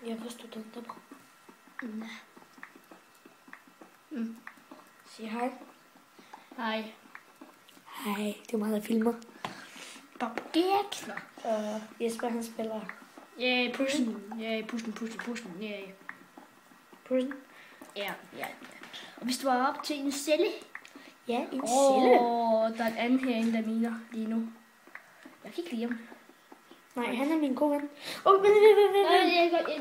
Jeg var student der. Nej. Sig hej. Hej. Hej, det er mig, der filmer. Bob Gexler. Og Jesper, han spiller Yay, pussen. Yay, pussen. Yay. Prison. Ja. Og hvis du var op til en celle. Ja, en celle. Der er en anden herinde, der miner lige nu. Jeg kan ikke lide ham. Nej, han er min gode ven. Nej,